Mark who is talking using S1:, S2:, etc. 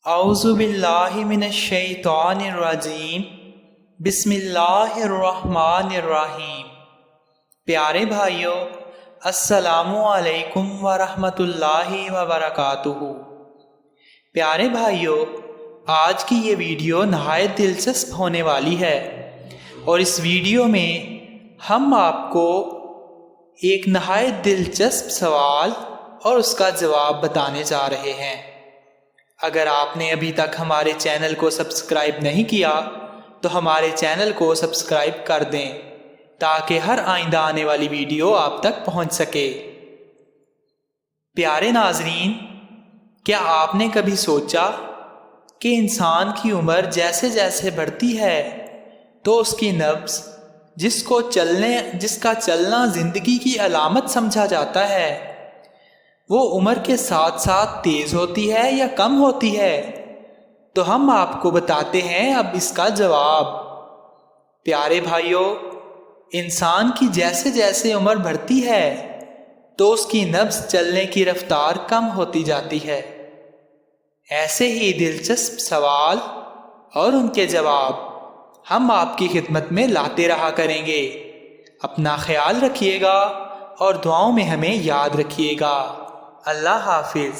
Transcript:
S1: اعوذ باللہ من الشیطان الرجیم بسم اللہ الرحمن الرحیم۔ پیارے بھائیوں، السلام علیکم ورحمۃ اللہ وبرکاتہ۔ پیارے بھائیوں، آج کی یہ ویڈیو نہایت دلچسپ ہونے والی ہے، اور اس ویڈیو میں ہم آپ کو ایک نہایت دلچسپ سوال اور اس کا جواب بتانے جا رہے ہیں۔ اگر آپ نے ابھی تک ہمارے چینل کو سبسکرائب نہیں کیا تو ہمارے چینل کو سبسکرائب کر دیں تاکہ ہر آئندہ آنے والی ویڈیو آپ تک پہنچ سکے۔ پیارے ناظرین، کیا آپ نے کبھی سوچا کہ انسان کی عمر جیسے جیسے بڑھتی ہے تو اس کی نبض جس کا چلنا زندگی کی علامت سمجھا جاتا ہے، وہ عمر کے ساتھ ساتھ تیز ہوتی ہے یا کم ہوتی ہے؟ تو ہم آپ کو بتاتے ہیں اب اس کا جواب۔ پیارے بھائیوں، انسان کی جیسے جیسے عمر بڑھتی ہے تو اس کی نبض چلنے کی رفتار کم ہوتی جاتی ہے۔ ایسے ہی دلچسپ سوال اور ان کے جواب ہم آپ کی خدمت میں لاتے رہا کریں گے۔ اپنا خیال رکھیے گا اور دعاؤں میں ہمیں یاد رکھیے گا۔ اللہ حافظ۔